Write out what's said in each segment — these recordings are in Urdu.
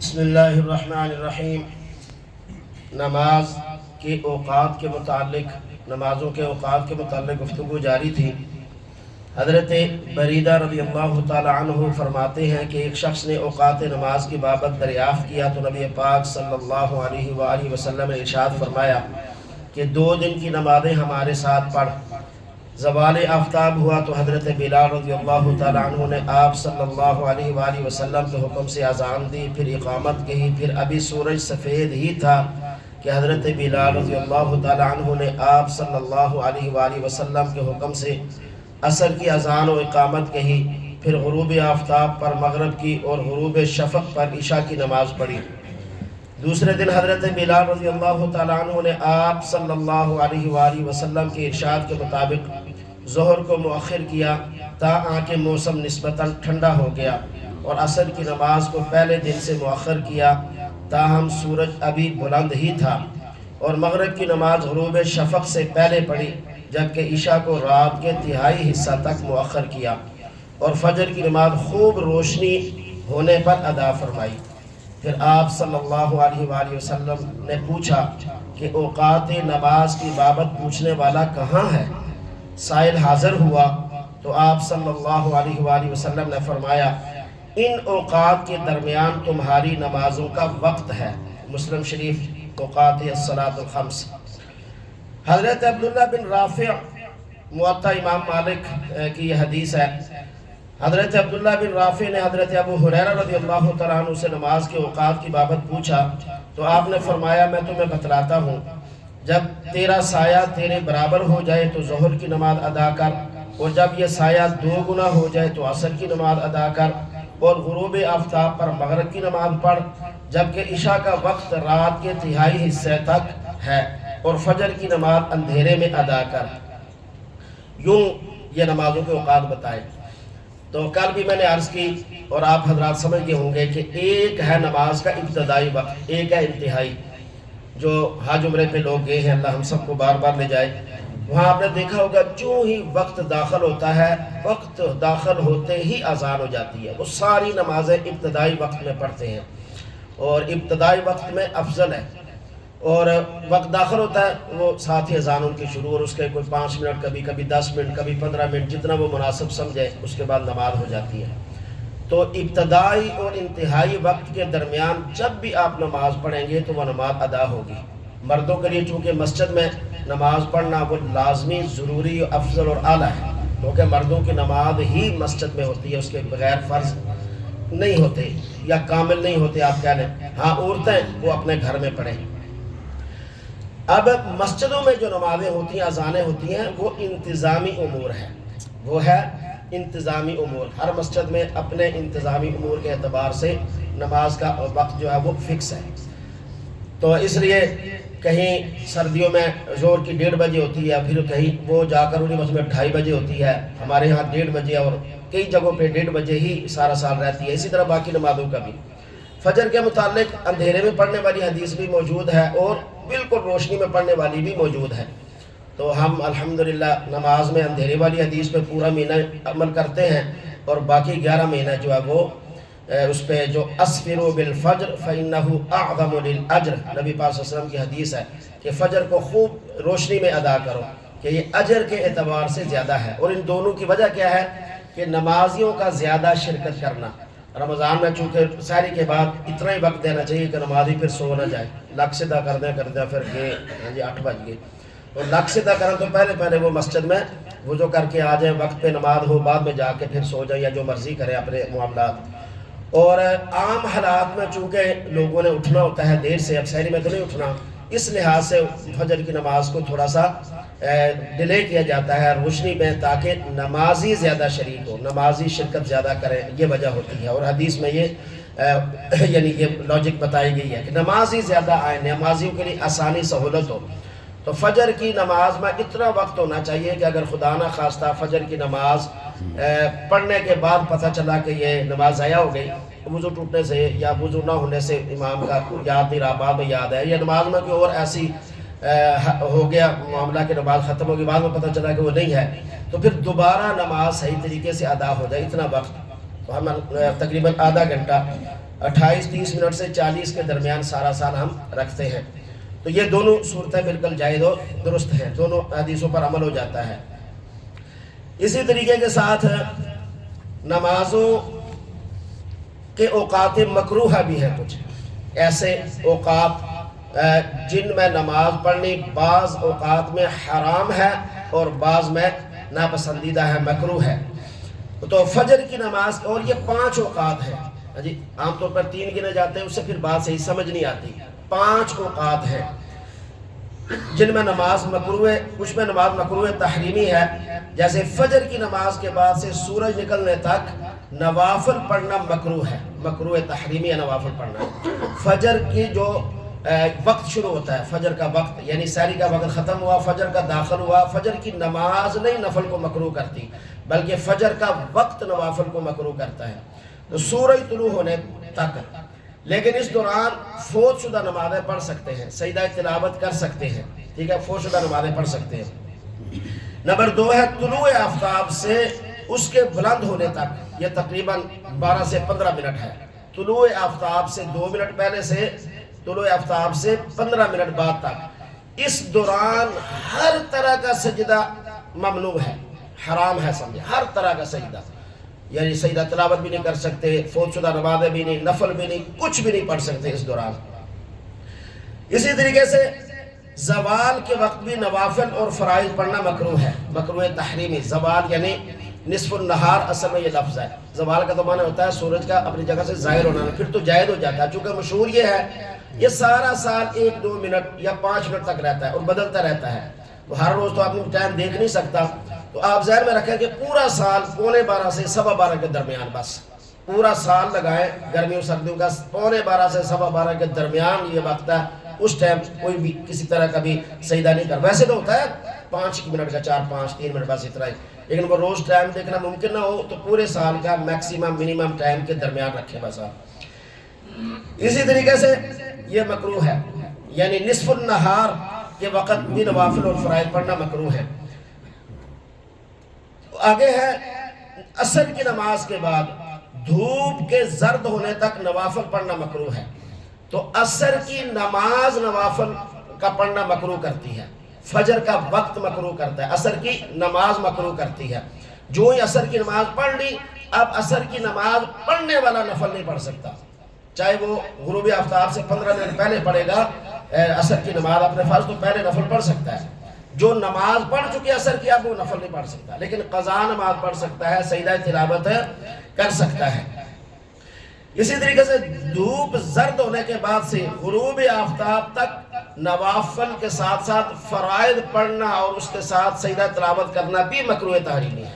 بسم اللہ الرحمن الرحیم۔ نماز کے اوقات کے متعلق، نمازوں کے اوقات کے متعلق گفتگو جاری تھی۔ حضرت بریدہ رضی اللہ تعالی عنہ فرماتے ہیں کہ ایک شخص نے اوقات نماز کی بابت دریافت کیا تو نبی پاک صلی اللہ علیہ وآلہ وسلم نے ارشاد فرمایا کہ 2 دن کی نمازیں ہمارے ساتھ پڑھ۔ زوال آفتاب ہوا تو حضرت بلال رضی اللہ تعالی عنہ نے آپ صلی اللہ علیہ وآلہ وسلم کے حکم سے اذان دی، پھر اقامت کہی، پھر ابھی سورج سفید ہی تھا کہ حضرت بلال رضی اللہ تعالی عنہ نے آپ صلی اللہ علیہ وآلہ وسلم کے حکم سے عصر کی اذان و اقامت کہی، پھر غروب آفتاب پر مغرب کی اور غروب شفق پر عشاء کی نماز پڑھی۔ دوسرے دن حضرت بلال رضی اللہ تعالیٰ عنہ نے آپ صلی اللہ علیہ وآلہ وسلم کے ارشاد کے مطابق ظہر کو مؤخر کیا تاکہ موسم نسبتاً ٹھنڈا ہو گیا، اور عصر کی نماز کو پہلے دن سے مؤخر کیا تاہم سورج ابھی بلند ہی تھا، اور مغرب کی نماز غروب شفق سے پہلے پڑھی، جبکہ عشاء کو رات کے تہائی حصہ تک مؤخر کیا، اور فجر کی نماز خوب روشنی ہونے پر ادا فرمائی۔ پھر آپ صلی اللہ علیہ وآلہ وسلم نے پوچھا کہ اوقات نماز کی بابت پوچھنے والا کہاں ہے؟ سائل حاضر ہوا تو آپ صلی اللہ علیہ وآلہ وسلم نے فرمایا ان اوقات کے درمیان تمہاری نمازوں کا وقت ہے۔ مسلم شریف اوقات الصلاۃ الخمس۔ حضرت عبداللہ بن رافع موطا امام مالک کی یہ حدیث ہے۔ حضرت عبداللہ بن رافع نے حضرت ابو ہریرہ رضی اللہ تعالیٰ عنہ سے نماز کے اوقات کی بابت پوچھا تو آپ نے فرمایا میں تمہیں بتلاتا ہوں، جب تیرا سایہ تیرے برابر ہو جائے تو ظہر کی نماز ادا کر، اور جب یہ سایہ 2 گنا ہو جائے تو عصر کی نماز ادا کر، اور غروب آفتاب پر مغرب کی نماز پڑھ، جبکہ عشاء کا وقت رات کے تہائی حصے تک ہے، اور فجر کی نماز اندھیرے میں ادا کر۔ یوں یہ نمازوں کے اوقات بتائے۔ تو کل بھی میں نے عرض کی اور آپ حضرات سمجھ گئے ہوں گے کہ ایک ہے نماز کا ابتدائی وقت، ایک ہے انتہائی۔ جو حج عمرے پہ لوگ گئے ہیں، اللہ ہم سب کو بار بار لے جائے، وہاں آپ نے دیکھا ہوگا جو ہی وقت داخل ہوتا ہے، وقت داخل ہوتے ہی اذان ہو جاتی ہے۔ وہ ساری نمازیں ابتدائی وقت میں پڑھتے ہیں، اور ابتدائی وقت میں افضل ہے، اور وقت داخل ہوتا ہے وہ ساتھ ہی اذان ان کی شروع، اور اس کے کوئی 5 منٹ، کبھی 10 منٹ، کبھی 15 منٹ، جتنا وہ مناسب سمجھے اس کے بعد نماز ہو جاتی ہے۔ تو ابتدائی اور انتہائی وقت کے درمیان جب بھی آپ نماز پڑھیں گے تو وہ نماز ادا ہوگی۔ مردوں کے لیے چونکہ مسجد میں نماز پڑھنا وہ لازمی، ضروری، افضل اور اعلیٰ ہے، کیونکہ مردوں کی نماز ہی مسجد میں ہوتی ہے، اس کے بغیر فرض نہیں ہوتے یا کامل نہیں ہوتے آپ کہہ لیں۔ ہاں عورتیں وہ اپنے گھر میں پڑھیں۔ اب مسجدوں میں جو نمازیں ہوتی ہیں، اذانیں ہوتی ہیں، وہ انتظامی امور ہے، وہ ہے انتظامی امور۔ ہر مسجد میں اپنے انتظامی امور کے اعتبار سے نماز کا وقت جو ہے وہ فکس ہے۔ تو اس لیے کہیں سردیوں میں زور کی 1:30 بجے ہوتی ہے، پھر کہیں وہ جا کر انہیں میں 2:30 بجے ہوتی ہے، ہمارے ہاں 1:30 بجے، اور کئی جگہوں پہ 1:30 بجے ہی سارا سال رہتی ہے۔ اسی طرح باقی نمازوں کا بھی۔ فجر کے متعلق اندھیرے میں پڑھنے والی حدیث بھی موجود ہے، اور بالکل روشنی میں پڑھنے والی بھی موجود ہے۔ تو ہم الحمدللہ نماز میں اندھیرے والی حدیث پہ پورا مہینہ عمل کرتے ہیں، اور باقی 11 مہینہ جو ہے وہ اس پہ جو اسفروا بالفجر فإنه اعظم للأجر، نبی پاک صلی اللہ علیہ وسلم کی حدیث ہے کہ فجر کو خوب روشنی میں ادا کرو کہ یہ اجر کے اعتبار سے زیادہ ہے۔ اور ان دونوں کی وجہ کیا ہے کہ نمازیوں کا زیادہ شرکت کرنا۔ رمضان میں چونکہ سحری کے بعد اتنا ہی وقت دینا چاہیے کہ نمازی پھر سو نہ جائے، لگ سدھا کردیں پھر گئے 8 بج گئے، اور لگ سدھا کریں تو پہلے وہ مسجد میں وضو کر کے آ جائیں، وقت پہ نماز ہو، بعد میں جا کے پھر سو جائیں یا جو مرضی کریں اپنے معاملات۔ اور عام حالات میں چونکہ لوگوں نے اٹھنا ہوتا ہے دیر سے، اب سحری میں تو نہیں اٹھنا، اس لحاظ سے فجر کی نماز کو تھوڑا سا ڈیلے کیا جاتا ہے روشنی میں، تاکہ نمازی زیادہ شریک ہو، نمازی شرکت زیادہ کریں، یہ وجہ ہوتی ہے۔ اور حدیث میں یہ یعنی یہ لاجک بتائی گئی ہے کہ نمازی زیادہ آئیں، نمازیوں کے لیے آسانی سہولت ہو۔ تو فجر کی نماز میں اتنا وقت ہونا چاہیے کہ اگر خدا نہ خواستہ فجر کی نماز پڑھنے کے بعد پتہ چلا کہ یہ نماز ضائع ہو گئی، وضو ٹوٹنے سے یا وضو نہ ہونے سے امام کا یاد نہیں رہا، بعد میں یاد ہے، یا نماز میں کوئی اور ایسی ہو گیا معاملہ کہ نماز ختم ہوگی، بعد میں پتہ چلا کہ وہ نہیں ہے، تو پھر دوبارہ نماز صحیح طریقے سے ادا ہو جائے، اتنا وقت۔ تو ہم تقریباً آدھا گھنٹہ 28-30 منٹ سے 40 کے درمیان سارا سال ہم رکھتے ہیں۔ تو یہ دونوں صورتیں بالکل جائز و درست ہیں، دونوں حدیثوں پر عمل ہو جاتا ہے۔ اسی طریقے کے ساتھ نمازوں کے اوقات مکروہ بھی ہیں، کچھ ایسے اوقات جن میں نماز پڑھنی بعض اوقات میں حرام ہے اور بعض میں ناپسندیدہ ہے، مکروہ ہے۔ تو فجر کی نماز، اور یہ 5 اوقات ہیں جی، عام طور پر 3 گنے جاتے ہیں، اس سے پھر بات صحیح سمجھ نہیں آتی۔ 5 اوقات ہیں جن میں نماز مکروہ، کچھ میں نماز مکروہ تحریمی ہے، جیسے فجر کی نماز کے بعد سے سورج نکلنے تک نوافل پڑھنا مکروہ ہے، مکروہ تحریمی ہے نوافل پڑھنا۔ فجر کی جو وقت شروع ہوتا ہے، فجر کا وقت یعنی سحری کا وقت ختم ہوا، فجر کا داخل ہوا، فجر کی نماز نہیں نفل کو مکروہ کرتی، بلکہ فجر کا وقت نوافل کو مکروہ کرتا ہے، تو سورج طلوع ہونے تک۔ لیکن اس دوران فوت شدہ نمازیں پڑھ سکتے ہیں، سجدہ تلاوت کر سکتے ہیں، ٹھیک ہے، فوت شدہ نمازیں پڑھ سکتے ہیں۔ نمبر 2 ہے طلوع آفتاب سے اس کے بلند ہونے تک، یہ تقریباً 12 سے 15 منٹ ہے۔ طلوع آفتاب سے 2 منٹ پہلے سے طلوع آفتاب سے 15 منٹ بعد تک، اس دوران ہر طرح کا سجدہ ممنوع ہے، حرام ہے، سمجھے، ہر طرح کا سجدہ، یعنی سجدہ تلاوت بھی نہیں کر سکتے، فوت شدہ نمازیں بھی نہیں، نفل بھی نہیں، کچھ بھی نہیں پڑھ سکتے اس دوران۔ اسی طریقے سے زوال کے وقت بھی نوافل اور فرائض پڑھنا مکروہ ہے، مکروہ تحریمی۔ زوال یعنی نصف النہار، اصل میں یہ لفظ ہے، زوال کا تو معنی ہوتا ہے سورج کا اپنی جگہ سے ظاہر ہونا، پھر تو جائز ہو جاتا ہے، چونکہ مشہور یہ ہے یہ سارا سال 1-2 منٹ یا 5 منٹ تک رہتا ہے اور بدلتا رہتا ہے، تو ہر روز تو آدمی ٹائم دیکھ نہیں سکتا، تو آپ ذہن میں رکھیں کہ پورا سال 11:15 سے 12:15 کے درمیان، بس پورا سال لگائیں، گرمیوں سردیوں کا 11:15 سے 12:15 کے درمیان یہ وقت ہے، اس ٹائم کوئی بھی کسی طرح کا بھی سجدہ نہیں کر۔ ویسے تو ہوتا ہے 5 منٹ کا، 4-5-3 منٹ بس اتنا ہی، لیکن وہ روز ٹائم دیکھنا ممکن نہ ہو، تو پورے سال کا میکسیمم منیمم ٹائم کے درمیان رکھیں بس آپ۔ اسی طریقے سے یہ مکروہ ہے، یعنی نصف النہار کے وقت بھی نوافل اور فرائض پڑھنا مکروہ ہے۔ آگے ہے عصر کی نماز کے بعد دھوپ کے زرد ہونے تک نوافل پڑھنا مکروہ ہے، تو عصر کی نماز نوافل کا پڑھنا مکروہ کرتی ہے، فجر کا وقت مکروہ کرتا ہے، عصر کی نماز مکروہ کرتی ہے۔ جو ہی عصر کی نماز پڑھ لی، اب عصر کی نماز پڑھنے والا نفل نہیں پڑھ سکتا، چاہے وہ غروب آفتاب سے 15 منٹ پہلے پڑھے گا عصر کی نماز اپنے فرض، تو پہلے نفل پڑھ سکتا ہے۔ جو نماز پڑھ چکے عصر کی، اب وہ نفل نہیں پڑھ سکتا، لیکن قضا نماز پڑھ سکتا ہے، سجدہ تلاوت کر سکتا ہے۔ اسی طریقے سے دھوپ زرد ہونے کے بعد سے غروب آفتاب تک نوافل کے ساتھ ساتھ فرائض پڑھنا اور اس کے ساتھ سجدہ تلاوت کرنا بھی مکروہ تحریمی ہے،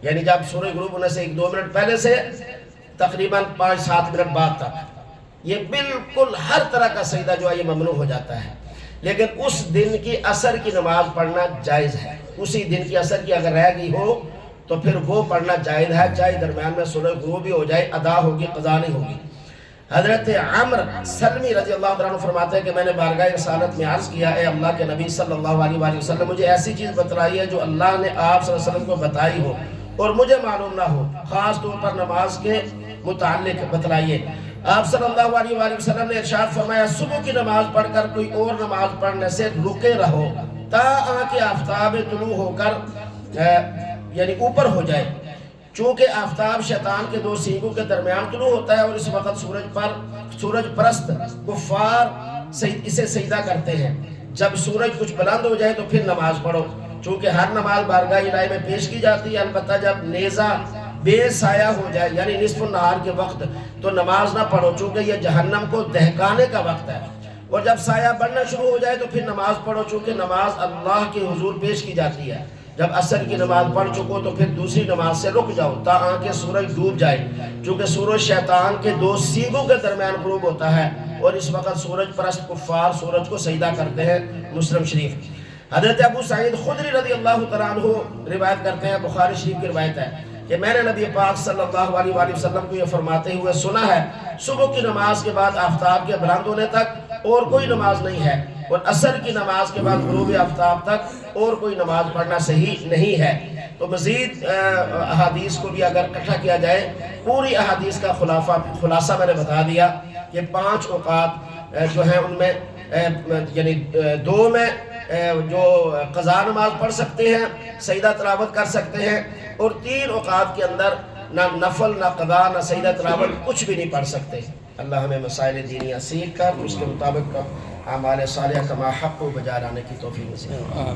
یعنی جب سورج غروب ہونے سے 1-2 منٹ پہلے سے تقریباً 5-7 منٹ بعد تک، یہ بالکل ہر طرح کا سجدہ جو ہے یہ ممنوع ہو جاتا ہے، لیکن اس دن کی عصر کی نماز پڑھنا جائز ہے، اسی دن کی عصر کی اگر رہ گئی ہو تو پھر وہ پڑھنا جائز ہے، چاہے درمیان میں سورج غروب بھی ہو جائے، ادا ہوگی، قضا نہیں ہوگی۔ حضرت عمر سلمی رضی اللہ عنہ فرماتے ہیں کہ میں نے بارگاہ رسالت میں عرض کیا، اے اللہ کے نبی صلی اللہ علیہ وآلہ وسلم، مجھے ایسی چیز بتلائی ہے جو اللہ نے آپ صلی اللہ علیہ وسلم کو بتائی ہو اور مجھے معلوم نہ ہو، خاص طور پر نماز کے متعلق بتلائیے۔ آپ صلی اللہ علیہ وآلہ وسلم نے ارشاد فرمایا، صبح کی نماز پڑھ کر کوئی اور نماز پڑھنے سے رکے رہو تا آنکھ آفتاب طلوع ہو کر یعنی اوپر ہو جائے، چونکہ آفتاب شیطان کے 2 سینگوں کے درمیان طلوع ہوتا ہے اور اس وقت سورج پرست کفار اسے سجدہ کرتے ہیں۔ جب سورج کچھ بلند ہو جائے تو پھر نماز پڑھو، چونکہ ہر نماز بارگاہ الہی میں پیش کی جاتی ہے، البتہ جب نیزہ بے سایہ ہو جائے یعنی نصف النہار کے وقت تو نماز نہ پڑھو، چونکہ یہ جہنم کو دہکانے کا وقت ہے، اور جب سایہ بڑھنا شروع ہو جائے تو پھر نماز پڑھو، چونکہ نماز اللہ کے حضور پیش کی جاتی ہے۔ جب عصر کی نماز پڑھ چکو تو پھر دوسری نماز سے رک جاؤ تا آنکھ سورج ڈوب جائے، چونکہ سورج شیطان کے 2 سینگوں کے درمیان غروب ہوتا ہے اور اس وقت سورج پرست کفار سورج کو سجدہ کرتے ہیں۔ مسلم شریف حضرت ابو سعید خدری رضی اللہ تعالیٰ عنہ روایت کرتے ہیں، بخاری شریف کی روایت ہے کہ میں نے نبی پاک صلی اللہ علیہ وآلہ وسلم کو یہ فرماتے ہوئے سنا ہے، صبح کی نماز کے بعد آفتاب کے بلند ہونے تک اور کوئی نماز نہیں ہے، اور عصر کی نماز کے بعد غروب آفتاب تک اور کوئی نماز پڑھنا صحیح نہیں ہے۔ تو تو مزید احادیث کو بھی اگر اکٹھا کیا جائے، پوری احادیث کا خلاصہ میں نے بتا دیا کہ 5 اوقات جو ہیں ان میں یعنی 2 میں جو قضا نماز پڑھ سکتے ہیں، سجدہ تلاوت کر سکتے ہیں، اور 3 اوقات کے اندر نہ نفل نہ قضا نہ سجدہ تلاوت کچھ بھی نہیں پڑھ سکتے۔ اللہ ہمیں مسائل دینیہ سیکھ کر اس کے مطابق اعمال صالحہ کما حق کو بجا لانے کی توفیق نصیب فرمائے۔